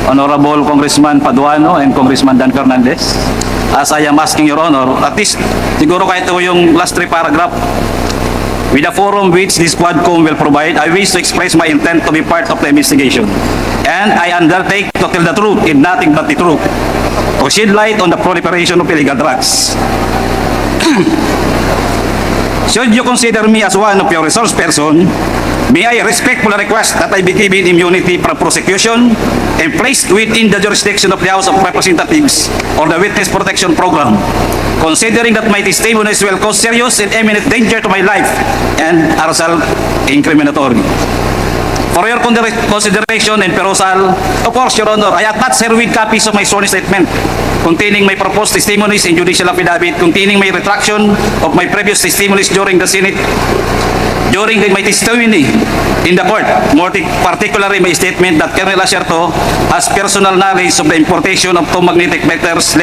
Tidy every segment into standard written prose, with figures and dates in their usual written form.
Honorable Congressman Paduano and Congressman Dan Fernandez, as I am asking Your Honor, at least siguro kahit ito yung last three paragraph, with the forum which this Quadcom will provide, I wish to express my intent to be part of the investigation. And I undertake to tell the truth and nothing but the truth, to shed light on the proliferation of illegal drugs. Should you consider me as one of your resource person, may I respectfully request that I be given immunity from prosecution and placed within the jurisdiction of the House of Representatives or the Witness Protection Program, considering that my testimonies will cause serious and imminent danger to my life and are self-incriminatory. For your consideration and perusal, of course, Your Honor, I attach herewith copies of my sworn statement containing my proposed testimonies and judicial affidavit containing my retraction of my previous testimonies during the Senate, my testimony in the court, more particularly my statement that Colonel Asierto has personal knowledge of the importation of two magnetic letters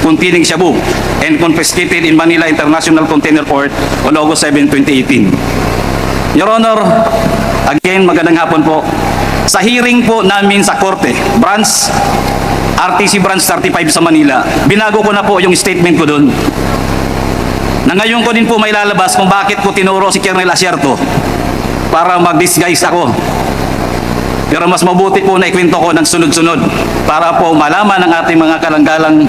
containing shabu and confiscated in Manila International Container Port on August 7, 2018. Your Honor, again, magandang hapon po. Sa hearing po namin sa Korte, RTC Branch 35 sa Manila, binago ko na po yung statement ko doon. Na ngayon ko din po may lalabas kung bakit ko tinuro si Colonel Asierto para mag-disguise ako. Pero mas mabuti po na ikwento ko ng sunod-sunod para po malaman ng ating mga kalanggalang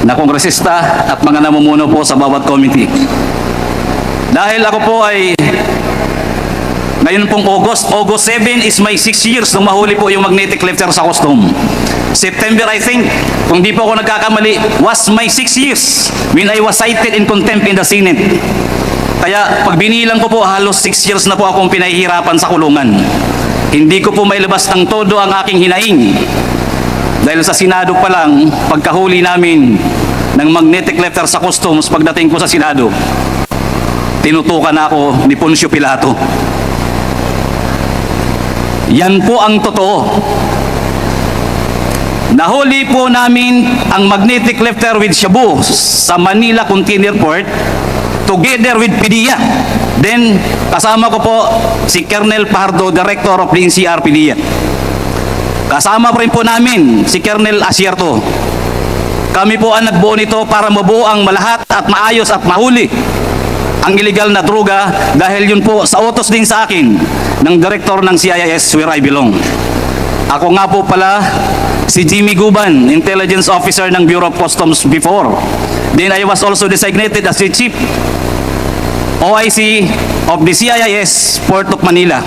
na kongresista at mga namumuno po sa bawat committee. Dahil ako po ay ngayon pong August 7 is my 6 years nung mahuli po yung magnetic lifter sa custom. September, I think, kung di po ako nagkakamali, was my 6 years when I was cited in contempt in the Senate. Kaya pag binilang ko po, halos 6 years na po akong pinahihirapan sa kulungan. Hindi ko po mailabas ng todo ang aking hinaing. Dahil sa Senado pa lang, pagkahuli namin ng magnetic lifter sa customs, pagdating ko sa Senado, tinutukan ako ni Poncio Pilato. Yan po ang totoo. Nahuli po namin ang magnetic lifter with shabu sa Manila Container Port together with PDEA. Then, kasama ko po si Colonel Pardo, Director of the NCR PDEA. Kasama pa rin po namin si Colonel Asierto. Kami po ang nagbuo nito para mabuo ang malahat at maayos at mahuli ang illegal na droga dahil yun po sa utos din sa akin ng Director ng CIS where I belong. Ako nga po pala si Jimmy Guban, Intelligence Officer ng Bureau of Customs before. Then I was also designated as the Chief OIC of the CIS Port of Manila.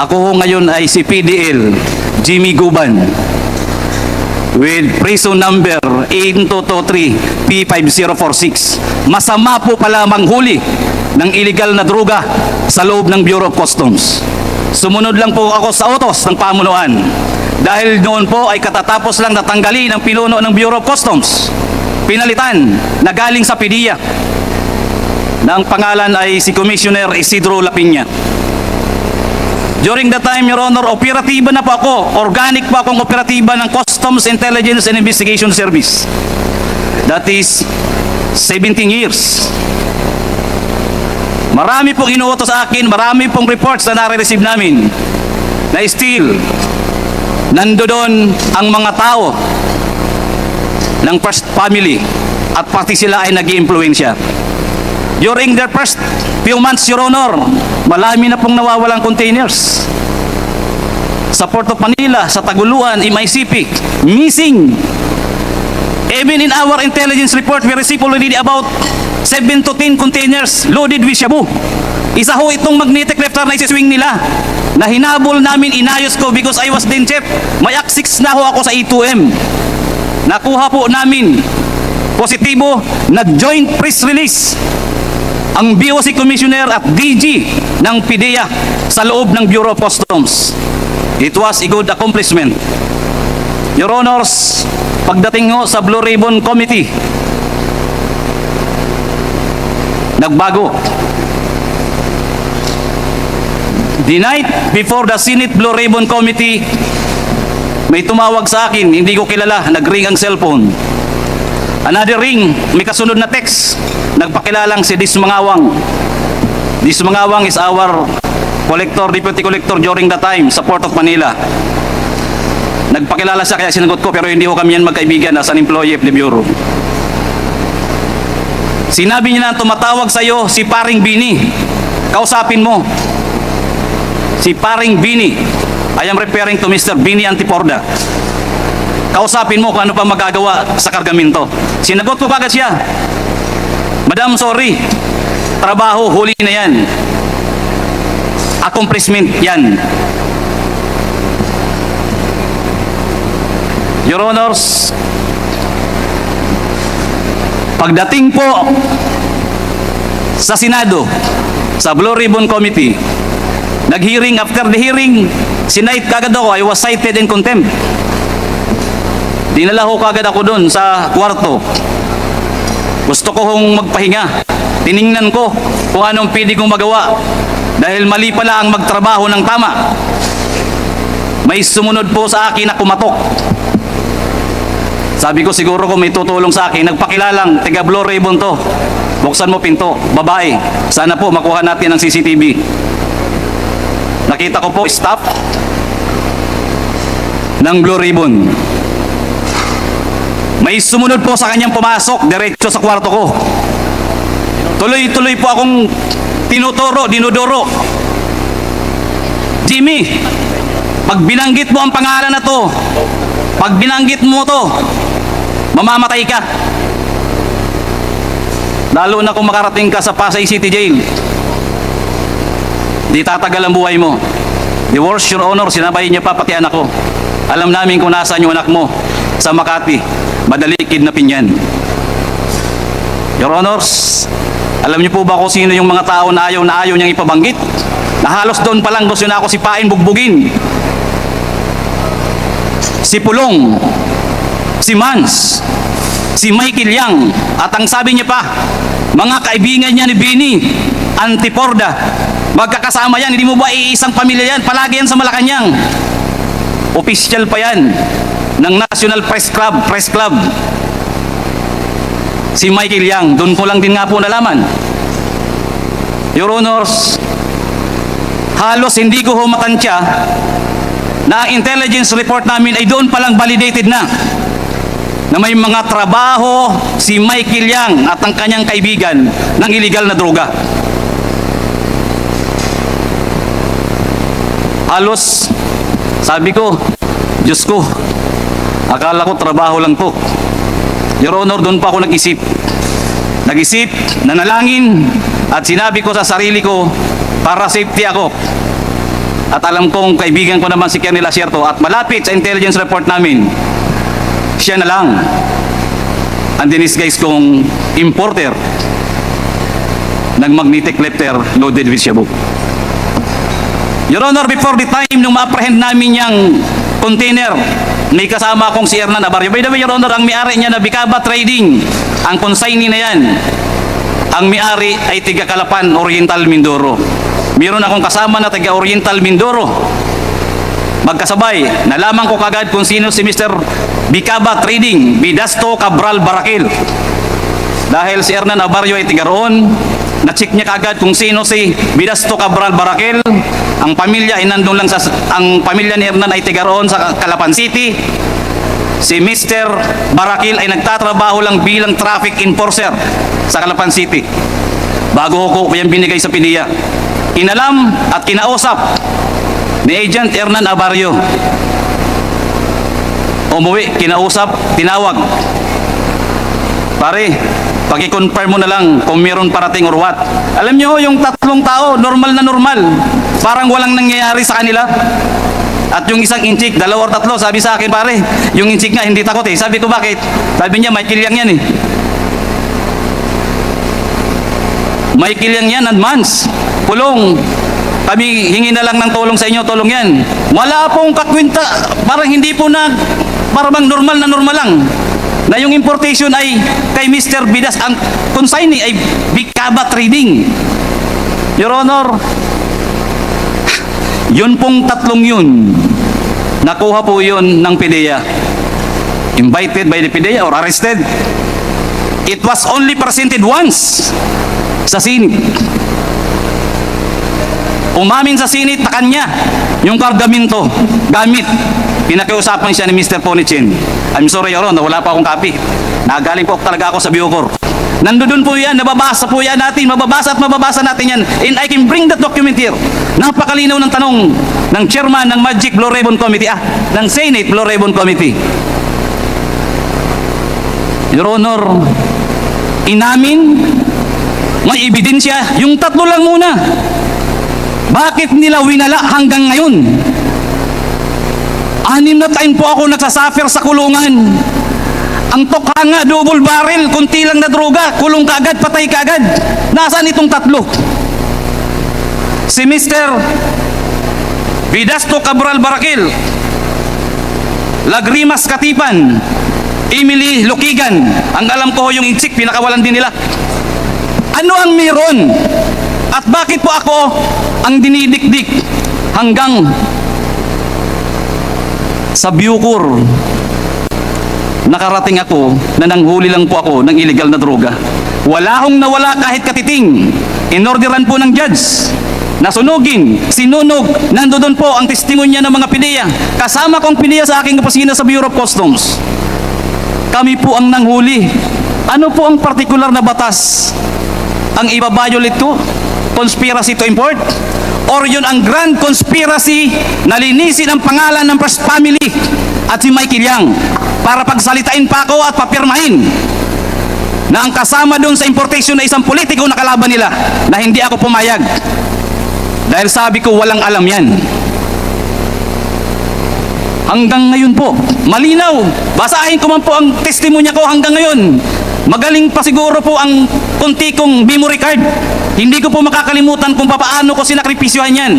Ako ho ngayon ay si PDL Jimmy Guban with prison number 8223 P5046. Masama po pala manghuli ng illegal na droga sa loob ng Bureau of Customs. Sumunod lang po ako sa utos ng pamunuan. Dahil noon po ay katatapos lang natanggalin ang pinuno ng Bureau of Customs. Pinalitan na galing sa PDEA. Na ang pangalan ay si Commissioner Isidro Lapiña. During that time, Your Honor, operatiba na po ako. Organic po akong operatiba ng Customs Intelligence and Investigation Service. That is 17 years. Marami pong inuutos sa akin, marami pong reports na nare-receive namin na still nandoon ang mga tao ng first family at pati sila ay nag-i-impluensya. During their first few months, Your Honor, marami na pong nawawalang containers. Sa Port of Manila, sa Taguluan, MICP, missing. Even in our intelligence report, we received already about 7 to 10 containers loaded with shabu. Isa ho itong magnetic lifter na isiswing nila na hinabol namin, inayos ko because I was then chef. May access na ho ako sa E2M. Nakuha po namin positibo na joint press release ang BOC Commissioner at DG ng PDEA sa loob ng Bureau of Customs. It was a good accomplishment. Your Honors, pagdating ho sa Blue Ribbon Committee, nagbago. The night before the Senate Blue Ribbon Committee, may tumawag sa akin, hindi ko kilala, nag-ring ang cellphone. Another ring, may kasunod na text, nagpakilalang si Dismangawang. Dismangawang is our collector, deputy collector during the time sa Port of Manila. Nagpakilala siya kaya sinagot ko, pero hindi ko kami yan magkaibigan as an employee of the Bureau. Sinabi niya na tumatawag sa iyo si Paring Bini. Kausapin mo. Si Paring Bini. I am referring to Mr. Bini Antiporda. Kausapin mo kung ano pa magagawa sa kargamento. Sinagot ko kagad siya. Madam, sorry. Trabaho, huli na yan. Accomplishment yan. Your Honors, pagdating po sa Senado, sa Blue Ribbon Committee, nag-hearing, after the hearing, sinight kagad ako, I was cited in contempt. Dinala ko kagad ako doon sa kwarto. Gusto ko hong magpahinga. Tiningnan ko kung anong pwede kong magawa. Dahil mali pala ang magtrabaho ng tama. May sumunod po sa akin na kumatok. Sabi ko siguro kung may tutulong sa akin, nagpakilalang, tiga Blue Ribbon to. Buksan mo pinto, babae. Sana po makuha natin ang CCTV. Nakita ko po staff ng Blue Ribbon. May sumunod po sa kanyang pumasok, diretso sa kwarto ko. Tuloy-tuloy po akong tinuturo, dinuduro. Jimmy, pag binanggit mo ang pangalan na to, pag binanggit mo to, mamamatay ka. Lalo na kung makarating ka sa Pasay City Jail. Di tatagal ang buhay mo. The worst, Your Honor, sinabay niya pa pati anak ko. Alam namin kung nasaan yung anak mo. Sa Makati, madali kidnapin yan. Your Honors, alam niyo po ba kung sino yung mga tao na ayaw niyang ipabanggit? Na halos doon pa lang gusto na ako sipain, bugbugin. Si Pulong, si Mans, si Michael Yang, at ang sabi niya pa, mga kaibigan niya ni Bini Antiporda, magkakasama yan, hindi mo ba iisang pamilya yan? Palagi yan sa Malacanang. Official pa yan ng National Press Club. Si Michael Yang, doon ko lang din nga po nalaman. Your Honors, halos hindi ko humatansya na ang intelligence report namin ay doon palang validated na may mga trabaho si Michael Yang at ang kanyang kaibigan ng illegal na droga. Halos, sabi ko, Diyos ko, akala ko trabaho lang to. Your Honor, doon pa ako nag-isip. Nag-isip, nanalangin, at sinabi ko sa sarili ko, para safety ako. At alam kong kaibigan ko naman si Colonel Asierto, at malapit sa intelligence report namin, siya na lang ang dinisguise kong importer ng magnetic lifter loaded with shabu. Your Honor, before the time nung ma-apprehend namin yung container, may kasama akong si Hernan Abaryo. By the way, Your Honor, ang may-ari niya na Bicaba Trading, ang consignee na yan, ang may-ari ay tiga Calapan, Oriental, Mindoro. Meron akong kasama na tiga Oriental, Mindoro. Magkasabay, nalaman ko kagad kung sino si Mr. Bicaba Trading, Bidasto Cabral Barakil. Dahil si Hernan Abaryo ay tiga roon, na-check niya kagad kung sino si Bidasto Cabral Barakil. Ang pamilya ay nandun lang ang pamilya ni Hernan ay tiga roon sa Calapan City. Si Mr. Barakil ay nagtatrabaho lang bilang traffic enforcer sa Calapan City. Bago ko yung binigay sa PDEA. Inalam at kinausap ni Agent Hernan Abaryo. Umuwi, kinausap, tinawag. Pare, paki-confirm mo na lang kung meron parating or what. Alam nyo, yung tatlong tao, normal na normal. Parang walang nangyayari sa kanila. At yung isang inchik, dalawa or tatlo, sabi sa akin, pare, yung inchik nga, hindi takot eh. Sabi ko, bakit? Sabi niya, Michael Yang yan eh. Michael Yang yan, advance. Pulong. Kami hingi na lang ng tulong sa inyo, tulong yan. Wala pong kakwinta, parang hindi po na, parang normal na normal lang. Na yung importation ay kay Mr. Bidas, ang consignee ay Bicaba Trading. Your Honor, yun pong tatlong yun, nakuha po yun ng PDEA. Invited by the PDEA or arrested. It was only presented once sa Senate. umamin sa Senate na kanya yung kargamento gamit. Pinakiusapan siya ni Mr. Ponichin. I'm sorry, Your Honor, wala pa akong copy. Nagaling po talaga ako sa Bucor. Nandun po yan, nababasa po yan natin, mababasa at mababasa natin yan. And I can bring that document here. Napakalinaw ng tanong ng chairman ng Magic Blue Ribbon Committee, ng Senate Blue Ribbon Committee. Your Honor, inamin, may ebidensya, yung tatlo lang muna. Bakit nila winala hanggang ngayon? 6 na taon po ako nagsasuffer sa kulungan. Ang tokha nga, double barrel, kunti lang na droga, kulong kaagad, patay kaagad. Nasaan itong tatlo? Si Mr. Vidasto Cabral Barakil, Lagrimas Katipan, Emily Lukigan, ang alam ko yung insik, pinakawalan din nila. Ano ang meron? At bakit po ako ang dinidikdik hanggang sa Bucor? Nakarating ako na nanghuli lang po ako ng illegal na droga. Wala hong nawala kahit katiting. Inorderan po ng judge. Nasunugin, sinunog, nandoon po ang testimonya ng mga pineya. Kasama kong pineya sa aking opisina sa Bureau of Customs. Kami po ang nanghuli. Ano po ang partikular na batas ang ibabiolate ko? Conspiracy to import? Or yun ang grand conspiracy na linisin ang pangalan ng First Family at si Michael Yang para pagsalitain pa ako at papirmahin na ang kasama doon sa importation na isang politiko na kalaban nila na hindi ako pumayag. Dahil sabi ko walang alam yan. Hanggang ngayon po, malinaw. Basahin ko man po ang testimonya ko hanggang ngayon. Magaling pa siguro po ang kunti kong memory card. Hindi ko po makakalimutan kung paano ko sinakripisyohan yan.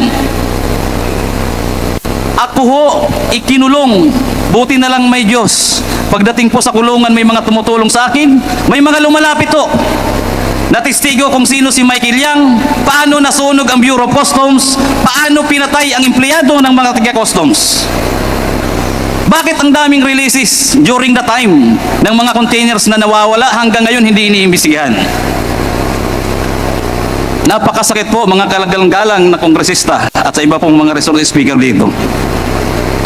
Ako ho, ikinulong. Buti na lang may Diyos. Pagdating po sa kulungan, may mga tumutulong sa akin. May mga lumalapit ho. Natestigo kung sino si Michael Yang, paano nasunog ang Bureau of Customs, paano pinatay ang empleyado ng mga taga-customs. Bakit ang daming releases during the time ng mga containers na nawawala hanggang ngayon hindi iniimbestigahan? Napakasakit po mga kalagalang-galang na kongresista at sa iba pong mga resource speaker dito.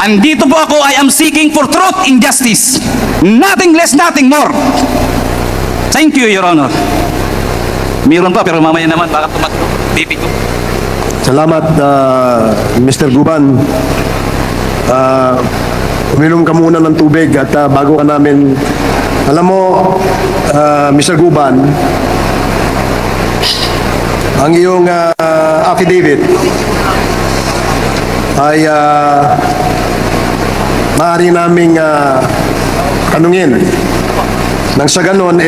Andito po ako, I am seeking for truth and justice. Nothing less, nothing more. Thank you, Your Honor. Meron pa pero mamaya naman baka tumatlo. Pipi ko. Salamat, Mr. Guban. Uminom ka muna ng tubig at bago ka namin, alam mo, Mr. Guban, ang iyong affidavit ay maaari naming tanungin. Nang sa ganon,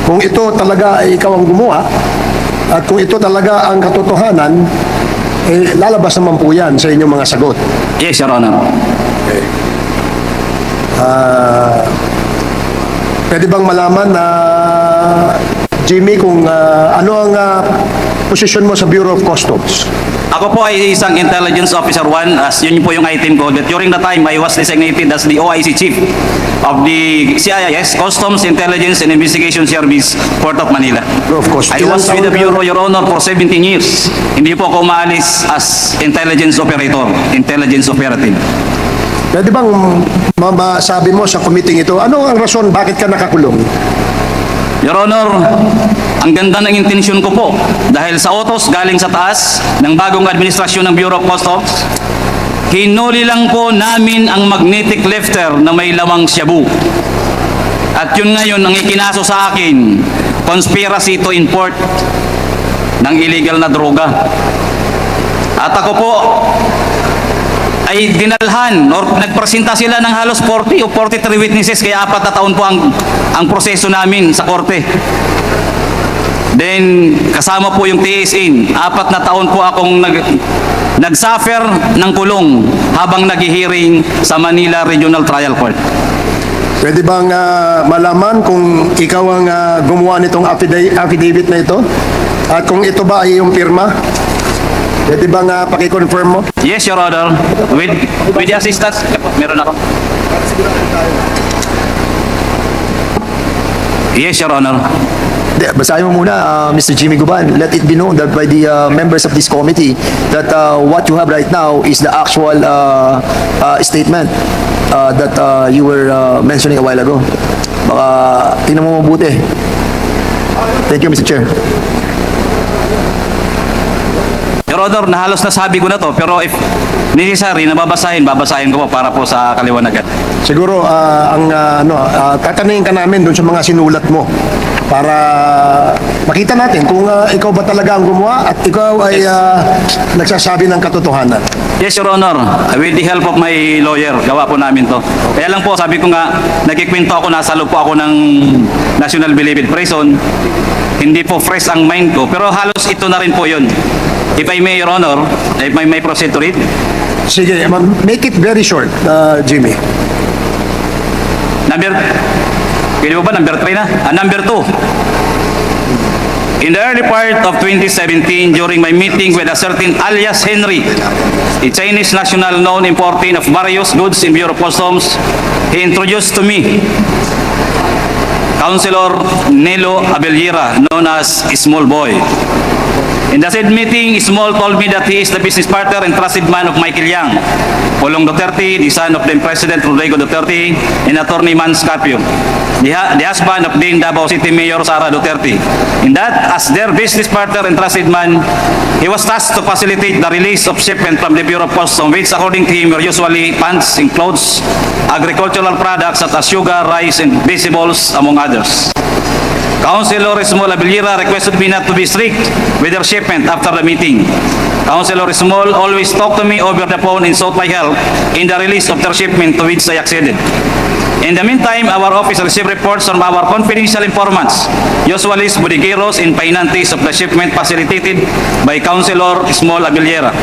kung ito talaga ay ikaw ang gumawa at kung ito talaga ang katotohanan, lalabas naman po yan sa inyong mga sagot. Yes, Your Honor. Okay. Pwede bang malaman na Jimmy kung ano ang posisyon mo sa Bureau of Customs? Ako po ay isang Intelligence Officer 1, as yun po yung item ko. That during the time, I was designated as the OIC Chief of the CIS, Customs Intelligence and Investigation Service, Port of Manila. Of course. I was with the Bureau, Your Honor, for 17 years. Hindi po ako umaalis as intelligence operator, intelligence operative. Pwede bang masabi mo sa committee ito, ano ang rason bakit ka nakakulong? Your Honor, ang ganda ng intensyon ko po dahil sa utos galing sa taas ng bagong administrasyon ng Bureau of Customs, hinuli lang po namin ang magnetic lifter na may lawang shabu. At yun ngayon ang ikinaso sa akin, conspiracy to import ng illegal na droga. At ako po ay dinalhan or nagpresenta sila ng halos 40 o 43 witnesses kaya 4 na taon po ang proseso namin sa korte. Then kasama po yung TSN, 4 na taon po akong nagsuffer ng kulong habang naghihiring sa Manila Regional Trial Court. Pwede bang malaman kung ikaw ang gumawa nitong affidavit na ito? At kung ito ba ay iyong pirma? Pwede bang paki-confirm mo? Yes, Your Honor. With the assistance, meron ako. Yes, Your Honor. Basahin mo muna, Mr. Jimmy Guban. Let it be known that by the members of this committee that what you have right now is the actual statement that you were mentioning a while ago. Baka tingnan mo mabuti. Thank you, Mr. Chair. Your Honor, halos nasabi ko na to, pero if necessary na babasahin ko po para po sa kaliwanagan. Siguro tatanungin ka namin doon sa mga sinulat mo para makita natin kung ikaw ba talaga ang gumawa at ikaw ay nagsasabi ng katotohanan. Yes, Your Honor. With the help of my lawyer, gawa po namin to. Kaya lang po, sabi ko nga, nagkikwento ako, nasa loob po ako ng National Bilibid Prison. Hindi po fresh ang mind ko, pero halos ito na rin po yun. If I may, Your Honor, if I may proceed to read. Sige, make it very short, Jimmy. Pwede mo ba? Number 3 na? Number 2. In the early part of 2017, during my meeting with a certain alias Henry, a Chinese national known importing of various goods in Bureau of Customs, he introduced to me Councilor Nelo Abellira, known as Small Boy. In the said meeting, Small told me that he is the business partner and trusted man of Michael Yang, Pulong Duterte, the son of then President Rodrigo Duterte, and Attorney Mans Carpio, the husband of then Davao City Mayor Sara Duterte. In that, as their business partner and trusted man, he was tasked to facilitate the release of shipment from the Bureau of Customs, which according to him were usually pants and clothes, agricultural products such as sugar, rice, and vegetables, among others. Councilor Small Abellira requested me not to be strict with their shipment after the meeting. Councilor Small always talked to me over the phone and sought my help in the release of their shipment, to which I acceded. In the meantime, our office received reports from our confidential informants, usually bodegueros and painantes of the shipment facilitated by Councilor Small Abellira.